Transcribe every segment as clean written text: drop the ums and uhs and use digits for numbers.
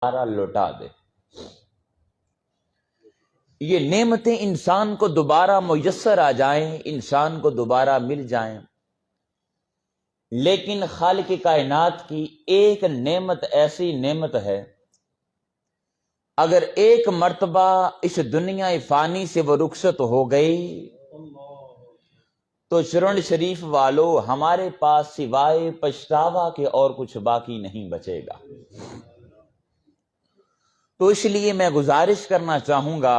دوبارہ لوٹا دے۔ یہ نعمتیں انسان کو دوبارہ میسر آ جائیں، انسان کو دوبارہ مل جائیں، لیکن خالق کائنات کی ایک نعمت ایسی نعمت ہے، اگر ایک مرتبہ اس دنیا فانی سے وہ رخصت ہو گئی تو چرن شریف والو ہمارے پاس سوائے پچھتاوا کے اور کچھ باقی نہیں بچے گا۔ تو اس لیے میں گزارش کرنا چاہوں گا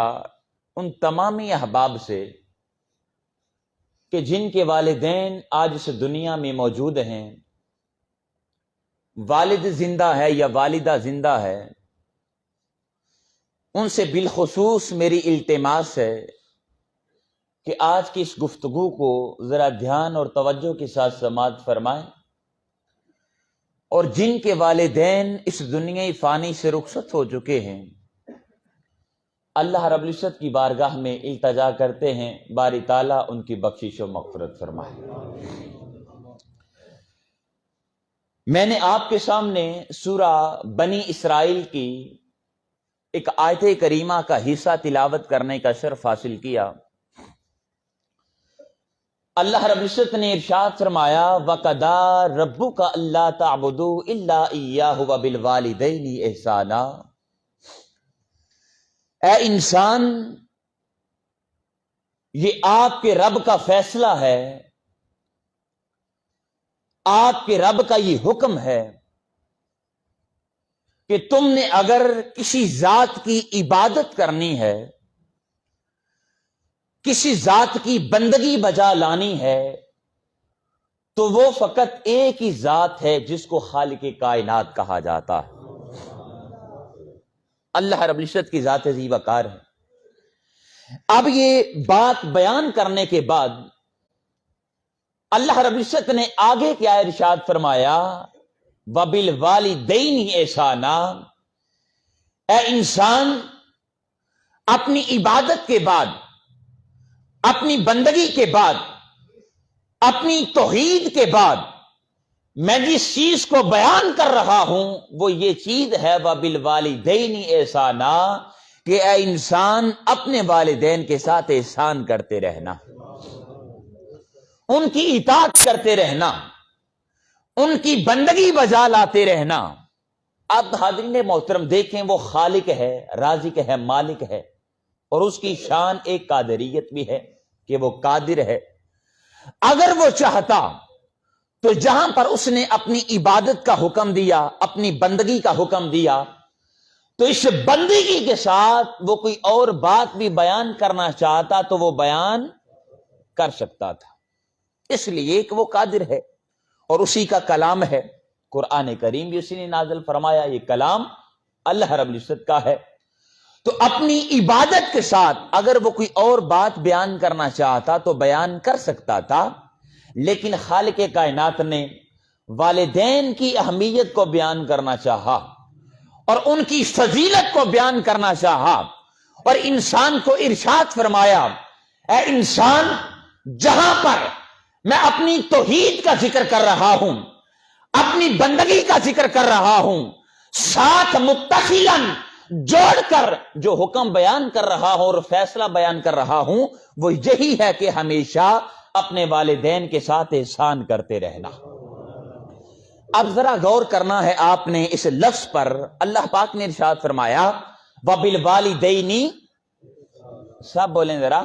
ان تمامی احباب سے کہ جن کے والدین آج اس دنیا میں موجود ہیں، والد زندہ ہے یا والدہ زندہ ہے، ان سے بالخصوص میری التماس ہے کہ آج کی اس گفتگو کو ذرا دھیان اور توجہ کے ساتھ سماعت فرمائیں، اور جن کے والدین اس دنیا فانی سے رخصت ہو چکے ہیں، اللہ رب العزت کی بارگاہ میں التجا کرتے ہیں باری تعالیٰ ان کی بخشش و مغفرت فرمائے۔ میں نے آپ کے سامنے سورہ بنی اسرائیل کی ایک آیت کریمہ کا حصہ تلاوت کرنے کا شرف حاصل کیا۔ اللہ رب العزت نے ارشاد فرمایا وَقَضَىٰ رَبُّكَ أَلَّا تَعْبُدُوا إِلَّا إِيَّاهُ وَبِالْوَالِدَيْنِ إِحْسَانًا۔ اے انسان، یہ آپ کے رب کا فیصلہ ہے، آپ کے رب کا یہ حکم ہے کہ تم نے اگر کسی ذات کی عبادت کرنی ہے، کسی ذات کی بندگی بجا لانی ہے، تو وہ فقط ایک ہی ذات ہے جس کو خالق کائنات کہا جاتا ہے۔ اللہ رب العزت کی ذات ذی وقار ہے۔ اب یہ بات بیان کرنے کے بعد اللہ رب العزت نے آگے کیا ارشاد فرمایا وَبِالْوَالِدَيْنِ إِحْسَانًا۔ اے انسان، اپنی عبادت کے بعد، اپنی بندگی کے بعد، اپنی توحید کے بعد میں جس چیز کو بیان کر رہا ہوں وہ یہ چیز ہے وَبِالْوَالِدَيْنِ إِحْسَانًا، کہ اے انسان اپنے والدین کے ساتھ احسان کرتے رہنا، ان کی اطاعت کرتے رہنا، ان کی بندگی بجا لاتے رہنا۔ اب حاضرین محترم دیکھیں، وہ خالق ہے، رازق ہے، مالک ہے، اور اس کی شان ایک قادریت بھی ہے کہ وہ قادر ہے۔ اگر وہ چاہتا تو جہاں پر اس نے اپنی عبادت کا حکم دیا، اپنی بندگی کا حکم دیا، تو اس بندگی کے ساتھ وہ کوئی اور بات بھی بیان کرنا چاہتا تو وہ بیان کر سکتا تھا، اس لیے کہ وہ قادر ہے اور اسی کا کلام ہے۔ قرآن کریم بھی اسی نے نازل فرمایا، یہ کلام اللہ رب العزت کا ہے۔ تو اپنی عبادت کے ساتھ اگر وہ کوئی اور بات بیان کرنا چاہتا تو بیان کر سکتا تھا، لیکن خالق کائنات نے والدین کی اہمیت کو بیان کرنا چاہا اور ان کی فضیلت کو بیان کرنا چاہا، اور انسان کو ارشاد فرمایا اے انسان، جہاں پر میں اپنی توحید کا ذکر کر رہا ہوں، اپنی بندگی کا ذکر کر رہا ہوں، ساتھ متصلاً جوڑ کر جو حکم بیان کر رہا ہوں اور فیصلہ بیان کر رہا ہوں وہ یہی ہے کہ ہمیشہ اپنے والدین کے ساتھ احسان کرتے رہنا۔ اب ذرا غور کرنا ہے آپ نے اس لفظ پر۔ اللہ پاک نے ارشاد فرمایا وَبِالْوَالِدَيْنِ، سب بولیں ذرا،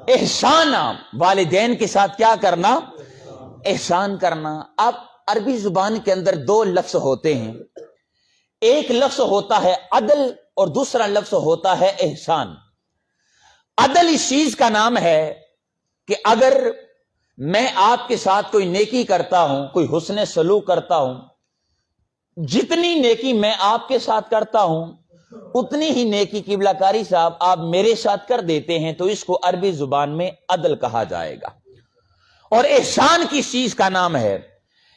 احسانہ، والدین کے ساتھ کیا کرنا؟ احسان کرنا۔ اب عربی زبان کے اندر دو لفظ ہوتے ہیں، ایک لفظ ہوتا ہے عدل اور دوسرا لفظ ہوتا ہے احسان۔ عدل اس چیز کا نام ہے کہ اگر میں آپ کے ساتھ کوئی نیکی کرتا ہوں، کوئی حسن سلوک کرتا ہوں، جتنی نیکی میں آپ کے ساتھ کرتا ہوں اتنی ہی نیکی قبلہ کاری صاحب آپ میرے ساتھ کر دیتے ہیں، تو اس کو عربی زبان میں عدل کہا جائے گا۔ اور احسان کس چیز کا نام ہے؟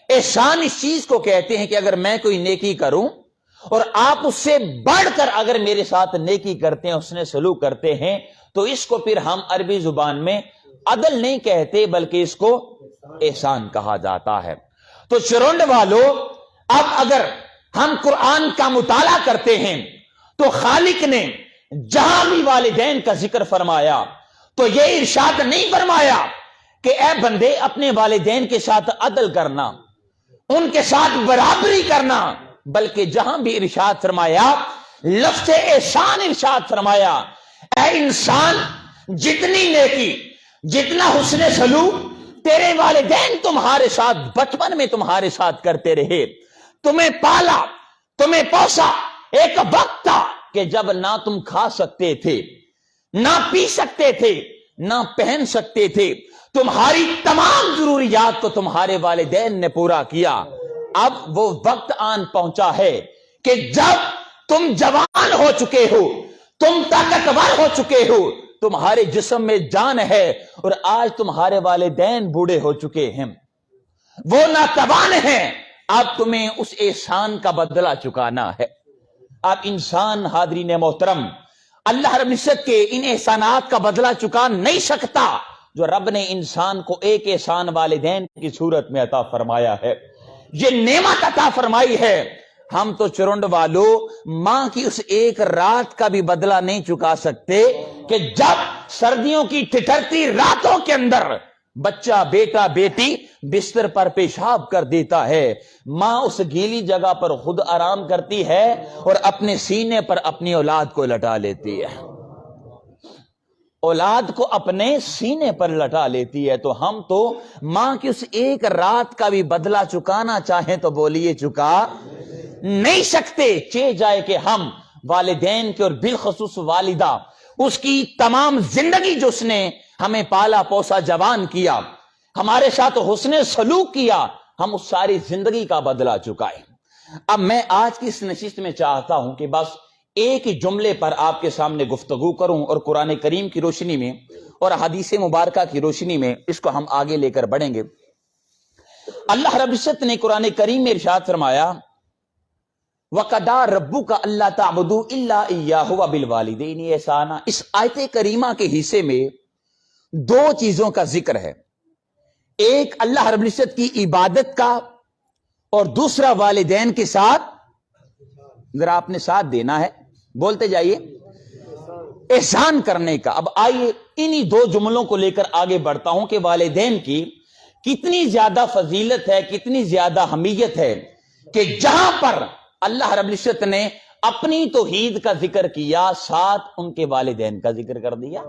احسان اس چیز کو کہتے ہیں کہ اگر میں کوئی نیکی کروں اور آپ اس سے بڑھ کر اگر میرے ساتھ نیکی کرتے ہیں، حسن سلوک کرتے ہیں، تو اس کو پھر ہم عربی زبان میں عدل نہیں کہتے بلکہ اس کو احسان کہا جاتا ہے۔ تو چرونڈ والو، اب اگر ہم قرآن کا مطالعہ کرتے ہیں تو خالق نے جہاں بھی والدین کا ذکر فرمایا تو یہ ارشاد نہیں فرمایا کہ اے بندے اپنے والدین کے ساتھ عدل کرنا، ان کے ساتھ برابری کرنا، بلکہ جہاں بھی ارشاد فرمایا لفظ احسان ارشاد فرمایا، اے انسان جتنی نیکی، جتنا حسن سلوک تیرے والدین تمہارے ساتھ بچپن میں تمہارے ساتھ کرتے رہے، تمہیں پالا، تمہیں پوسا، ایک وقت تھا کہ جب نہ تم کھا سکتے تھے، نہ پی سکتے تھے، نہ پہن سکتے تھے، تمہاری تمام ضروریات کو تمہارے والدین نے پورا کیا۔ اب وہ وقت آن پہنچا ہے کہ جب تم جوان ہو چکے ہو، تم طاقتور ہو چکے ہو، تمہارے جسم میں جان ہے، اور آج تمہارے والدین بوڑھے ہو چکے ہیں، وہ ناتوان ہیں، اب تمہیں اس احسان کا بدلہ چکانا ہے۔ اب انسان حاضرین محترم اللہ رب العزت کے ان احسانات کا بدلہ چکا نہیں سکتا جو رب نے انسان کو ایک احسان والدین کی صورت میں عطا فرمایا ہے، یہ نعمت عطا فرمائی ہے۔ ہم تو چرنڈ والوں ماں کی اس ایک رات کا بھی بدلہ نہیں چکا سکتے کہ جب سردیوں کی ٹھٹھرتی راتوں کے اندر بچہ، بیٹا، بیٹی بستر پر پیشاب کر دیتا ہے، ماں اس گیلی جگہ پر خود آرام کرتی ہے اور اپنے سینے پر اپنی اولاد کو لٹا لیتی ہے، اولاد کو اپنے سینے پر لٹا لیتی ہے۔ تو ہم تو ماں کی اس ایک رات کا بھی بدلہ چکانا چاہیں تو بولیے چکا نہیں سکتے۔ چاہے جائے کہ ہم والدین کے اور بالخصوص والدہ، اس کی تمام زندگی جو اس نے ہمیں پالا پوسا جوان کیا، ہمارے ساتھ حسن سلوک کیا، ہم اس ساری زندگی کا بدلہ چکائیں۔ اب میں آج کی اس نشست میں چاہتا ہوں کہ بس ایک ہی جملے پر آپ کے سامنے گفتگو کروں اور قرآن کریم کی روشنی میں اور حدیث مبارکہ کی روشنی میں اس کو ہم آگے لے کر بڑھیں گے۔ اللہ رب العزت نے قرآن کریم میں ارشاد فرمایا وَقَضَىٰ رَبُّكَ أَلَّا تَعْبُدُوا إِلَّا إِيَّاهُ وَبِالْوَالِدَيْنِ إِحْسَانًا۔ اس آیت کریمہ کے حصے میں دو چیزوں کا ذکر ہے، ایک اللہ رب العزت کی عبادت کا اور دوسرا والدین کے ساتھ، ذرا آپ نے ساتھ دینا ہے، بولتے جائیے، احسان کرنے کا۔ اب آئیے انہی دو جملوں کو لے کر آگے بڑھتا ہوں کہ والدین کی کتنی زیادہ فضیلت ہے، کتنی زیادہ اہمیت ہے کہ جہاں پر اللہ رب العزت نے اپنی توحید کا ذکر کیا، ساتھ ان کے والدین کا ذکر کر دیا۔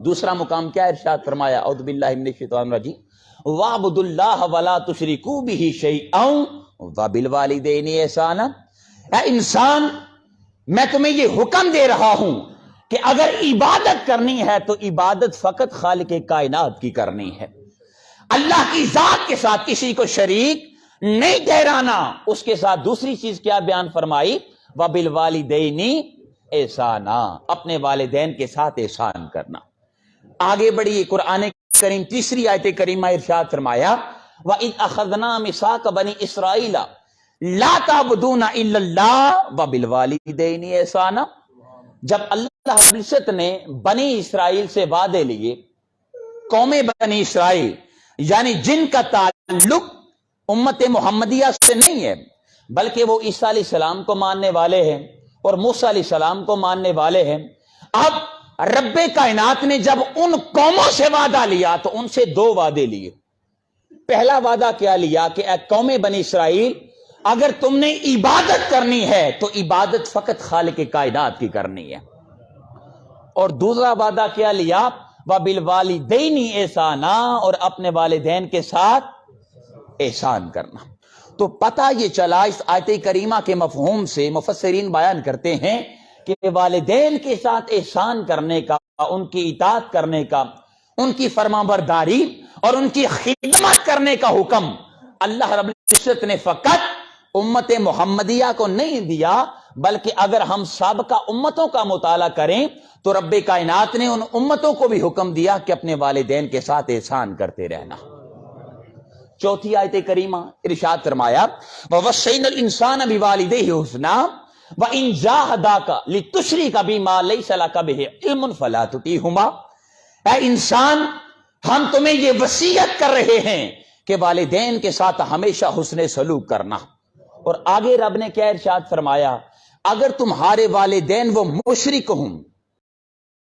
دوسرا مقام کیا ارشاد فرمایا، اعوذ باللہ من الشیطان الرجیم وَاعْبُدُوا اللَّهَ وَلَا تُشْرِكُوا بِهِ شَيْئًا وَبِالْوَالِدَيْنِ إِحْسَانًا۔ اے انسان، میں تمہیں یہ حکم دے رہا ہوں کہ اگر عبادت کرنی ہے تو عبادت فقط خالق کائنات کی کرنی ہے، اللہ کی ذات کے ساتھ کسی کو شریک نہیں ٹھہرانا۔ اس کے ساتھ دوسری چیز کیا بیان فرمائی، وَبِالْوَالِدَيْنِ إِحْسَانًا، اپنے والدین کے ساتھ احسان کرنا۔ آگے بڑھیے، قرآن کریم تیسری آیت کریمہ ارشاد فرمایا وَإِذْ أَخَذْنَا مِيثَاقَ بَنِي إِسْرَائِيلَ لَا تَعْبُدُونَ إِلَّا اللَّهَ وَبِالْوَالِدَيْنِ إِحْسَانًا۔ جب اللہ رب العزت نے بنی اسرائیل سے وعدے لیے، قوم بنی اسرائیل یعنی جن کا تعلق امت محمدیہ سے نہیں ہے بلکہ وہ عیسیٰ علیہ السلام کو ماننے والے ہیں اور موسیٰ علیہ السلام کو ماننے والے ہیں، اب رب کائنات نے جب ان قوموں سے وعدہ لیا تو ان سے دو وعدے لیے۔ پہلا وعدہ کیا لیا کہ اے قوم بنی اسرائیل، اگر تم نے عبادت کرنی ہے تو عبادت فقط خالق کائنات کی کرنی ہے، اور دوسرا وعدہ کیا لیا، وَبِالْوَالِدَيْنِ إِحْسَانًا، اور اپنے والدین کے ساتھ احسان کرنا۔ تو پتہ یہ چلا اس آیت کریمہ کے مفہوم سے مفسرین بیان کرتے ہیں کہ والدین کے ساتھ احسان کرنے کا، ان کی اطاعت کرنے کا، ان کی فرمانبرداری اور ان کی خدمت کرنے کا حکم اللہ رب العزت نے فقط امت محمدیہ کو نہیں دیا، بلکہ اگر ہم سابقہ امتوں کا مطالعہ کریں تو رب کائنات نے ان امتوں کو بھی حکم دیا کہ اپنے والدین کے ساتھ احسان کرتے رہنا۔ چوتھی آیت کریمہ ارشاد فرمایا وَوَصَّيْنَا الْإِنسَانَ بِوَالِدَيْهِ حُسْنًا وَإِنْ جَاهَدَاكَ لِتُشْرِكَ بِمَا لَيْسَ لَكَ بِهِ عِلْمٌ فَلَا تُطِعْهُمَا۔ اے انسان، ہم تمہیں یہ وصیت کر رہے ہیں کہ والدین کے ساتھ ہمیشہ حسن سلوک کرنا، اور آگے رب نے کیا ارشاد فرمایا، اگر تمہارے والدین وہ مشرک ہوں